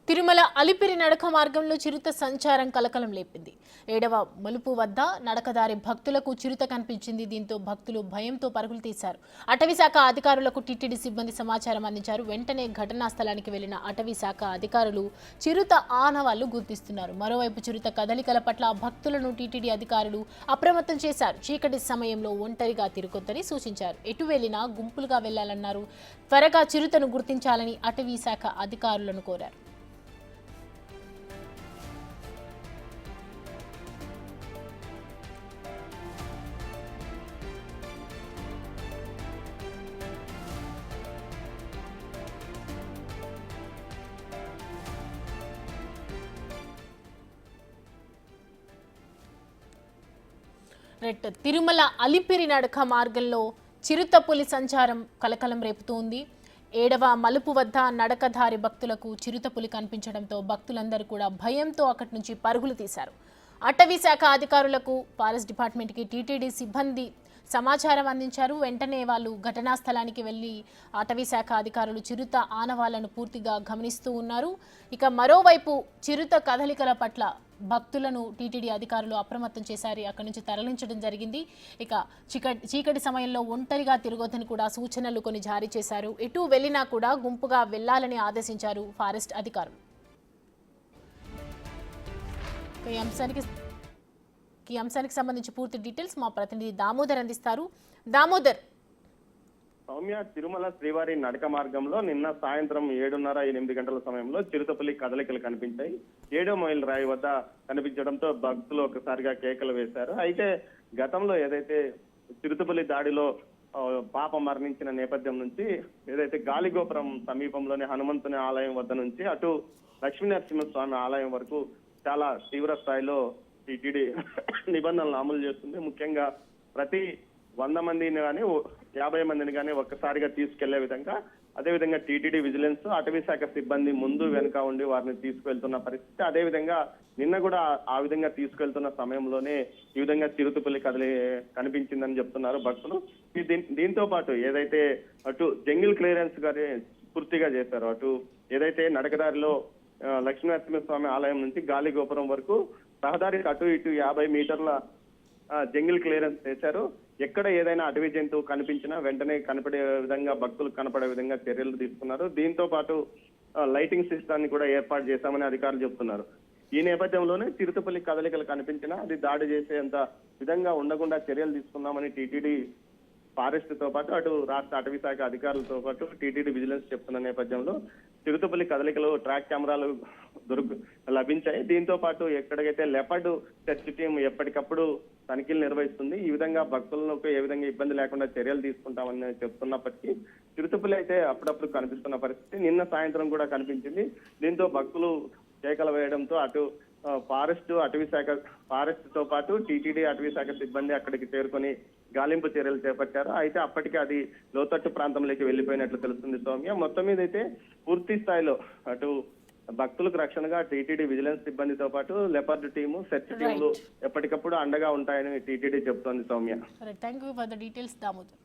తిరుమల అలిపిరి నడక మార్గంలో చిరుత సంచారం కలకలం లేపింది. 7వ మలుపు వద్ద నడకదారి భక్తులకు చిరుత కనిపించింది. దీంతో భక్తులు భయంతో పరుగులు తీశారు. అటవీశాఖ అధికారులకు టీటీడీ సిబ్బంది సమాచారం అందించారు. వెంటనే ఘటనా స్థలానికి వెళ్లిన అటవీశాఖ అధికారులు చిరుత ఆనవాళ్లు గుర్తిస్తున్నారు. మరోవైపు చిరుత కదలికల పట్ల భక్తులను టీటీడీ అధికారులు అప్రమత్తం చేశారు. చీకటి సమయంలో ఒంటరిగా తిరగొద్దని సూచించారు. ఎటు వెళ్లినా గుంపులుగా వెళ్లాలన్నారు. త్వరగా చిరుతను గుర్తించాలని అటవీశాఖ అధికారులను కోరారు. తిరుమల అలిపిరి నడక మార్గంలో చిరుతపులి సంచారం కలకలం రేపుతోంది. 7వ మలుపు వద్ద నడకదారి భక్తులకు చిరుతపులి కనిపించడంతో భక్తులందరూ కూడా భయంతో అక్కడి నుంచి పరుగులు తీశారు. అటవీ శాఖ అధికారులకు ఫారెస్ట్ డిపార్ట్మెంట్కి టీటీడీ సిబ్బంది సమాచారం అందించారు. వెంటనే వాళ్ళు ఘటనా స్థలానికి వెళ్లి అటవీ శాఖ అధికారులు చిరుత ఆనవాళ్లను పూర్తిగా గమనిస్తూ ఉన్నారు. ఇక మరోవైపు చిరుత కదలికల పట్ల భక్తులను టీటీడీ అధికారులు అప్రమత్తం చేశారు. అక్కడి నుంచి తరలించడం జరిగింది. ఇక చీకటి సమయంలో ఒంటరిగా తిరగొద్దని కూడా సూచనలు కొన్ని జారీ చేశారు. ఎటు వెళ్లినా కూడా గుంపుగా వెళ్లాలని ఆదేశించారు ఫారెస్ట్ అధికారులు. ఈ అంశానికి సంబంధించి పూర్తి డీటెయిల్స్ మా ప్రతినిధి దామోదర్ అందిస్తారు. దామోదర్, సౌమ్య, తిరుమల శ్రీవారి నడక మార్గంలో నిన్న సాయంత్రం 7:30-8 గంటల సమయంలో చిరుతపులి కదలికలు కనిపించాయి. 7వ మైల్ రాయి వద్ద కనిపించడంతో భక్తులు ఒకసారిగా కేకలు వేశారు. అయితే గతంలో ఏదైతే చిరుతపులి దాడిలో పాప మరణించిన నేపథ్యం నుంచి ఏదైతే గాలిగోపురం సమీపంలోని హనుమంతుని ఆలయం వద్ద నుంచి అటు లక్ష్మీనరసింహస్వామి ఆలయం వరకు చాలా తీవ్ర స్థాయిలో టీటీడీ నిబంధనలు అమలు చేస్తుంది. ముఖ్యంగా ప్రతి 100 మందిని కానీ 50 మందిని కానీ ఒక్కసారిగా తీసుకెళ్లే విధంగా, అదేవిధంగా టీటీడీ విజిలెన్స్ అటవీ శాఖ సిబ్బంది ముందు వెనుక ఉండి వారిని తీసుకువెళ్తున్న పరిస్థితి. అదేవిధంగా నిన్న కూడా ఆ విధంగా తీసుకెళ్తున్న సమయంలోనే ఈ విధంగా చిరుతపులి కనిపించిందని చెప్తున్నారు భక్తులు. దీంతో పాటు ఏదైతే అటు జంగిల్ క్లియరెన్స్ గారి పూర్తిగా చేశారో, అటు ఏదైతే నడకదారిలో లక్ష్మీనరసింహస్వామి ఆలయం నుంచి గాలి గోపురం వరకు రహదారికి అటు ఇటు 50 మీటర్ల జంగిల్ క్లియరెన్స్ చేశారు. ఎక్కడ ఏదైనా అటవీ జంతువు కనిపించినా వెంటనే కనపడే విధంగా, భక్తులు కనపడే విధంగా చర్యలు తీసుకున్నారు. దీంతో పాటు లైటింగ్ సిస్టాన్ని కూడా ఏర్పాటు చేశామని అధికారులు చెప్తున్నారు. ఈ నేపథ్యంలోనే చిరుతపులి కదలికలు కనిపించినా అది దాడి చేసేంత విధంగా ఉండకుండా చర్యలు తీసుకున్నామని టీటీడీ ఫారెస్ట్ తో పాటు అటు రాష్ట్ర అటవీ శాఖ అధికారులతో పాటు టీటీడీ విజిలెన్స్ చెప్తున్న నేపథ్యంలో చిరుతపులి కదలికలు ట్రాక్ కెమెరాలు లభించాయి. దీంతో పాటు ఎక్కడికైతే లెపర్డ్ సెర్చ్ టీం ఎప్పటికప్పుడు తనిఖీలు నిర్వహిస్తుంది. ఈ విధంగా భక్తులకు ఏ విధంగా ఇబ్బంది లేకుండా చర్యలు తీసుకుంటామని చెప్తున్నప్పటికీ చిరుతపులి అయితే అప్పుడప్పుడు కనిపిస్తున్న పరిస్థితి. నిన్న సాయంత్రం కూడా కనిపించింది. దీంతో భక్తులు కేకలు వేయడంతో అటు ఫారెస్ట్ తో పాటు టీటీడీ అటవీ శాఖ సిబ్బంది అక్కడికి చేరుకొని గాలింపు చర్యలు చేపట్టారు. అయితే అప్పటికే అది లోతట్టు ప్రాంతంలోకి వెళ్లిపోయినట్లు తెలుస్తుంది సౌమ్య. మొత్తం మీద అయితే పూర్తి స్థాయిలో అటు భక్తులకు రక్షణగా టీటీడీ విజిలెన్స్ సిబ్బందితో పాటు లెపర్డ్ టీము, సెర్చ్ టీములు ఎప్పటికప్పుడు అండగా ఉంటాయని టీటీడీ చెప్తోంది Soumya. Thank you for the details Damodar.